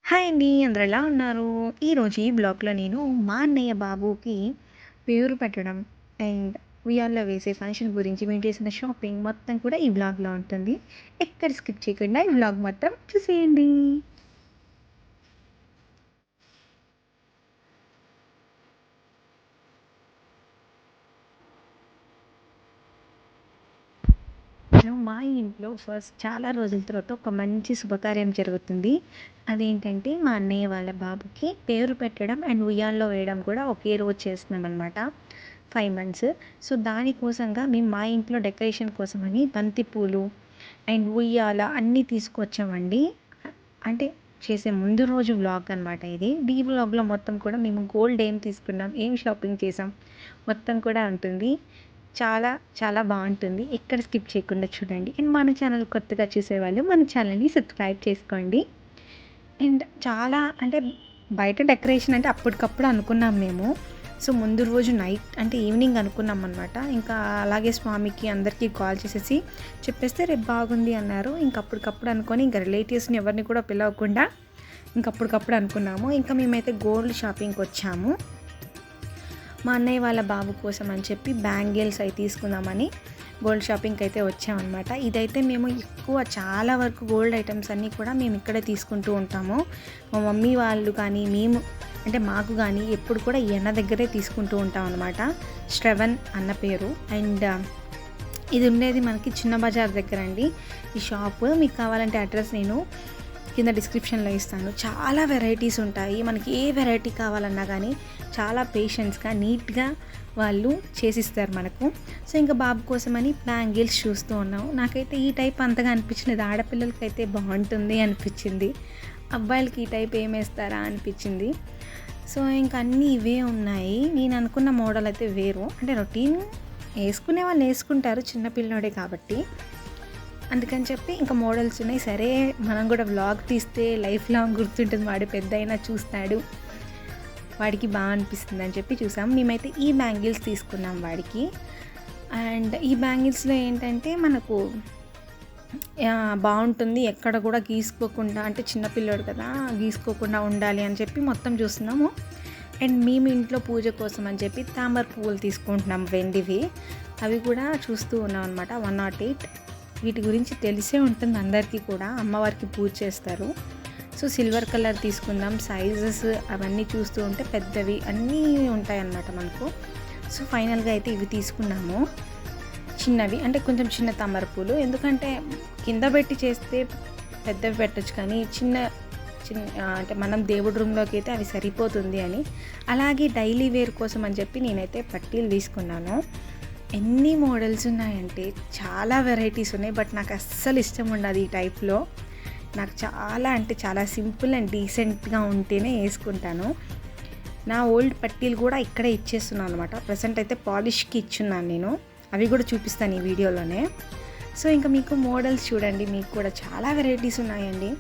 Hi అండి. అందరూ ఎలా ఉన్నారు? ఈరోజు ఈ బ్లాగ్‌లో నేను మా అన్నయ్య బాబుకి పేరు పెట్టడం అండ్ ఉయ్యాల్లో వేసే ఫంక్షన్ గురించి మేము చేసిన షాపింగ్ మొత్తం కూడా ఈ బ్లాగ్‌లో ఉంటుంది. ఎక్కడ స్కిప్ చేయకుండా ఈ బ్లాగ్ మొత్తం చూసేయండి. మా ఇంట్లో ఫస్ట్ చాలా రోజుల తర్వాత ఒక మంచి శుభకార్యం జరుగుతుంది. అదేంటంటే మా అన్నయ్య వాళ్ళ బాబుకి పేరు పెట్టడం అండ్ ఉయ్యాల్లో వేయడం కూడా ఒకే రోజు చేస్తున్నామనమాట. 5 మంత్స్. సో, దానికోసంగా మేము మా ఇంట్లో డెకరేషన్ కోసమని బంతి పూలు అండ్ ఉయ్యాల అన్నీ తీసుకొచ్చామండి. అంటే చేసే ముందు రోజు వ్లాగ్ అనమాట ఇది. వ్లాగ్‌లో మొత్తం కూడా మేము గోల్డ్ ఏం తీసుకున్నాం, ఏం షాపింగ్ చేసాం మొత్తం కూడా ఉంటుంది. చాలా చాలా బావుంటుంది. ఎక్కడ స్కిప్ చేయకుండా చూడండి. అండ్ మన ఛానల్ కొత్తగా చూసేవాళ్ళు మన ఛానల్‌ని సబ్స్క్రైబ్ చేసుకోండి. అండ్ చాలా అంటే బయట డెకరేషన్ అంటే అప్పటికప్పుడు అనుకున్నాం మేము. సో, ముందు రోజు నైట్ అంటే ఈవినింగ్ అనుకున్నామనమాట. ఇంకా అలాగే స్వామికి అందరికీ కాల్ చేసేసి చెప్పేస్తే రేపు బాగుంది అన్నారు. ఇంక అప్పటికప్పుడు అనుకోని ఇంక రిలేటివ్స్‌ని ఎవరిని కూడా పిలవకుండా ఇంక అప్పటికప్పుడు అనుకున్నాము. ఇంకా మేమైతే గోల్డ్ షాపింగ్‌కొచ్చాము. మా అన్నయ్య వాళ్ళ బాబు కోసం అని చెప్పి బ్యాంగిల్స్ అవి తీసుకుందామని గోల్డ్ షాపింగ్కి అయితే వచ్చామన్నమాట. ఇదైతే మేము ఎక్కువ చాలా వరకు గోల్డ్ ఐటమ్స్ అన్నీ కూడా మేము ఇక్కడే తీసుకుంటూ ఉంటాము. మా మమ్మీ వాళ్ళు కానీ మేము అంటే మాకు కానీ ఎప్పుడు కూడా ఈ అన్న దగ్గరే తీసుకుంటూ ఉంటాం అనమాట. శ్రవణ్ అన్న పేరు. అండ్ ఇది ఉండేది మనకి చిన్న బజార్ దగ్గర అండి ఈ షాప్. మీకు కావాలంటే అడ్రస్ నేను కింద డిస్క్రిప్షన్లో ఇస్తాను. చాలా వెరైటీస్ ఉంటాయి. మనకి ఏ వెరైటీ కావాలన్నా కానీ చాలా పేషెన్స్గా నీట్గా వాళ్ళు చేసిస్తారు మనకు. సో, ఇంకా బాబు కోసమని బ్యాంగిల్స్ చూస్తూ ఉన్నాము. నాకైతే ఈ టైప్ అంతగా అనిపించలేదు. ఆడపిల్లలకి అయితే బాగుంటుంది అనిపించింది. అబ్బాయిలకి ఈ టైప్ ఏమేస్తారా అనిపించింది. సో, ఇంకా అన్నీ ఇవే ఉన్నాయి. నేను అనుకున్న మోడల్ అయితే వేరు. అంటే రొటీన్ వేసుకునే వాళ్ళు వేసుకుంటారు, చిన్నపిల్లడే కాబట్టి. అందుకని చెప్పి ఇంకా మోడల్స్ ఉన్నాయి. సరే మనం కూడా వ్లాగ్ తీస్తే లైఫ్ లాంగ్ గుర్తుంటుంది. వాడు పెద్ద అయినా చూస్తాడు, వాడికి బాగా అనిపిస్తుంది అని చెప్పి చూసాం. మేమైతే ఈ బ్యాంగిల్స్ తీసుకున్నాం వాడికి. అండ్ ఈ బ్యాంగిల్స్లో ఏంటంటే మనకు బాగుంటుంది, ఎక్కడ కూడా గీసుకోకుండా, అంటే చిన్నపిల్లోడు కదా గీసుకోకుండా ఉండాలి అని చెప్పి మొత్తం చూస్తున్నాము. అండ్ మేము ఇంట్లో పూజ కోసం అని చెప్పి తామర పువ్వులు తీసుకుంటున్నాం వెండివి. అవి కూడా చూస్తూ ఉన్నాం అనమాట. 108 వీటి గురించి తెలిసే ఉంటుంది అందరికీ కూడా. అమ్మవారికి పూజ చేస్తారు. సో, సిల్వర్ కలర్ తీసుకుందాం. సైజెస్ అవన్నీ చూస్తూ ఉంటే పెద్దవి అన్నీ ఉంటాయన్నమాట మనకు. సో, ఫైనల్గా అయితే ఇవి తీసుకున్నాము. చిన్నవి అంటే కొంచెం చిన్న తామరపూలు. ఎందుకంటే కింద పెట్టి చేస్తే పెద్దవి పెట్టచ్చు, కానీ చిన్న అంటే మనం దేవుడి రూమ్లోకి అయితే అవి సరిపోతుంది అని. అలాగే డైలీ వేర్ కోసం అని చెప్పి నేనైతే పట్టీలు తీసుకున్నాను. ఎన్ని మోడల్స్ ఉన్నాయంటే చాలా వెరైటీస్ ఉన్నాయి. బట్ నాకు అస్సలు ఇష్టం ఉండదు ఈ టైప్లో. నాకు చాలా అంటే చాలా సింపుల్ అండ్ డీసెంట్గా ఉంటేనే వేసుకుంటాను. నా ఓల్డ్ పట్టీలు కూడా ఇక్కడే ఇచ్చేస్తున్నాను అనమాట. ప్రజెంట్ అయితే పాలిష్కి ఇచ్చున్నాను నేను. అవి కూడా చూపిస్తాను ఈ వీడియోలోనే. సో, ఇంకా మీకు మోడల్స్ చూడండి, మీకు కూడా చాలా వెరైటీస్ ఉన్నాయండి.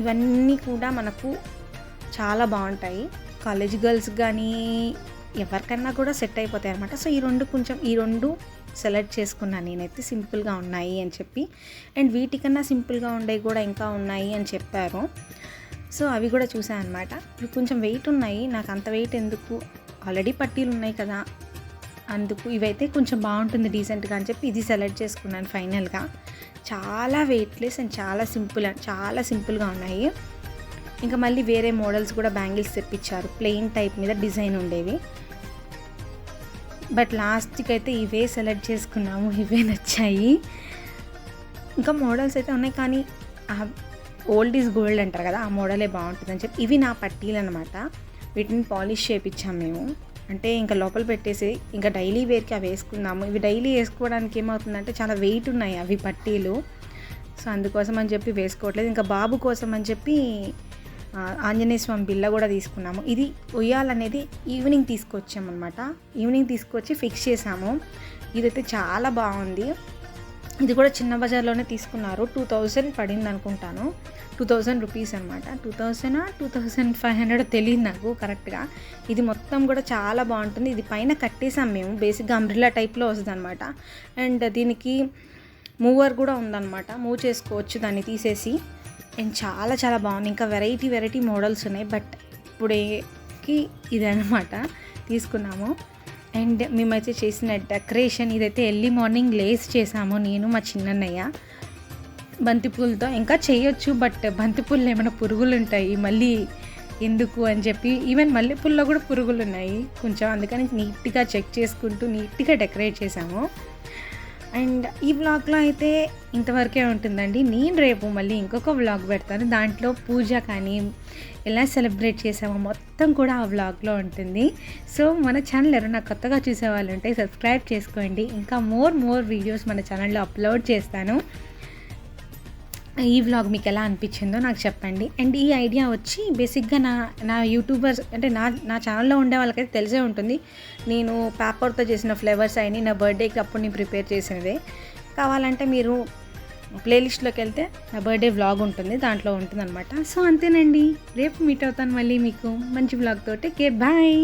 ఇవన్నీ కూడా మనకు చాలా బాగుంటాయి. కాలేజ్ గర్ల్స్ కానీ ఎవరికన్నా కూడా సెట్ అయిపోతాయి అనమాట. సో, ఈ రెండు సెలెక్ట్ చేసుకున్నాను నేనైతే, సింపుల్గా ఉన్నాయి అని చెప్పి. అండ్ వీటికన్నా సింపుల్గా ఉండేవి కూడా ఇంకా ఉన్నాయి అని చెప్పారు. సో, అవి కూడా చూసాను అనమాట. ఇవి కొంచెం వెయిట్ ఉన్నాయి. నాకు అంత వెయిట్ ఎందుకు, ఆల్రెడీ పట్టీలు ఉన్నాయి కదా అందుకు. ఇవైతే కొంచెం బాగుంటుంది డీసెంట్గా అని చెప్పి ఇది సెలెక్ట్ చేసుకున్నాను ఫైనల్గా. చాలా వెయిట్లెస్ అండ్ చాలా సింపుల్గా ఉన్నాయి. ఇంకా మళ్ళీ వేరే మోడల్స్ కూడా బ్యాంగిల్స్ తెప్పించారు, ప్లెయిన్ టైప్ మీద డిజైన్ ఉండేవి. బట్ లాస్ట్కి అయితే ఇవే సెలెక్ట్ చేసుకున్నాము, ఇవే నచ్చాయి. ఇంకా మోడల్స్ అయితే ఉన్నాయి, కానీ ఓల్డ్ ఈజ్ గోల్డ్ అంటారు కదా, ఆ మోడలే బాగుంటుందని చెప్పి ఇవి నా పట్టీలు అనమాట. వీటిని పాలిష్ చేయించాము మేము. అంటే ఇంకా లోపల పెట్టేసి ఇంకా డైలీ వేర్కి అవి వేసుకున్నాము. ఇవి డైలీ వేసుకోవడానికి ఏమవుతుందంటే చాలా వెయిట్ ఉన్నాయి అవి పట్టీలు. సో, అందుకోసం అని చెప్పి వేసుకోవట్లేదు. ఇంకా బాబు కోసం అని చెప్పి ఆంజనేయ స్వామి బిళ్ళ కూడా తీసుకున్నాము. ఇది ఉయ్యాలనేది ఈవినింగ్ తీసుకొచ్చామన్నమాట. ఈవినింగ్ తీసుకొచ్చి ఫిక్స్ చేసాము. ఇదైతే చాలా బాగుంది. ఇది కూడా చిన్న బజార్లోనే తీసుకున్నారు. 2000 పడింది అనుకుంటాను. 2000 రూపీస్ అనమాట. 2500 తెలియదు నాకు కరెక్ట్గా. ఇది మొత్తం కూడా చాలా బాగుంటుంది. ఇది పైన కట్టేసాం మేము. బేసిక్గా అంబ్రిల్లా టైప్లో వస్తుంది అనమాట. అండ్ దీనికి మూవర్ కూడా ఉందన్నమాట. మూవ్ చేసుకోవచ్చు దాన్ని తీసేసి. అండ్ చాలా చాలా బాగుంది. ఇంకా వెరైటీ వెరైటీ మోడల్స్ ఉన్నాయి. బట్ ఇప్పుడేకి ఇదనమాట తీసుకున్నాము. అండ్ మేమైతే చేసిన డెకరేషన్ ఇదైతే ఎర్లీ మార్నింగ్ లేస్ చేసాము నేను మా చిన్నన్నయ్య బంతిపూలతో. ఇంకా చేయొచ్చు, బట్ బంతిపూలు ఏమైనా పురుగులు ఉంటాయి మళ్ళీ ఎందుకు అని చెప్పి, ఈవెన్ మల్లెపూల్లో కూడా పురుగులు ఉన్నాయి కొంచెం, అందుకని నీట్గా చెక్ చేసుకుంటూ నీట్గా డెకరేట్ చేసాము. అండ్ ఈ వ్లాగ్లో అయితే ఇంతవరకే ఉంటుందండి. నేను రేపు మళ్ళీ ఇంకొక వ్లాగ్ పెడతాను. దాంట్లో పూజ కానీ ఎలా సెలబ్రేట్ చేసామో మొత్తం కూడా ఆ వ్లాగ్లో ఉంటుంది. సో మన ఛానల్ ఎవరైనా కొత్తగా చూసే వాళ్ళు ఉంటే సబ్స్క్రైబ్ చేసుకోండి. ఇంకా మోర్ వీడియోస్ మన ఛానల్లో అప్లోడ్ చేస్తాను. ఈ వ్లాగ్ మీకు ఎలా అనిపించిందో నాకు చెప్పండి. అండ్ ఈ ఐడియా వచ్చి బేసిక్గా నా యూట్యూబర్స్ అంటే నా ఛానల్లో ఉండే వాళ్ళకైతే తెలిసే ఉంటుంది. నేను పేపర్తో చేసిన ఫ్లేవర్స్ అయినా నా బర్త్డేకి అప్పుడు నేను ప్రిపేర్ చేసినవే. కావాలంటే మీరు ప్లేలిస్ట్లోకి వెళ్తే నా బర్త్డే వ్లాగ్ ఉంటుంది, దాంట్లో ఉంటుందన్నమాట. సో అంతేనండి, రేపు మీట్ అవుతాను మళ్ళీ మీకు మంచి వ్లాగ్ తోటి. Care bye.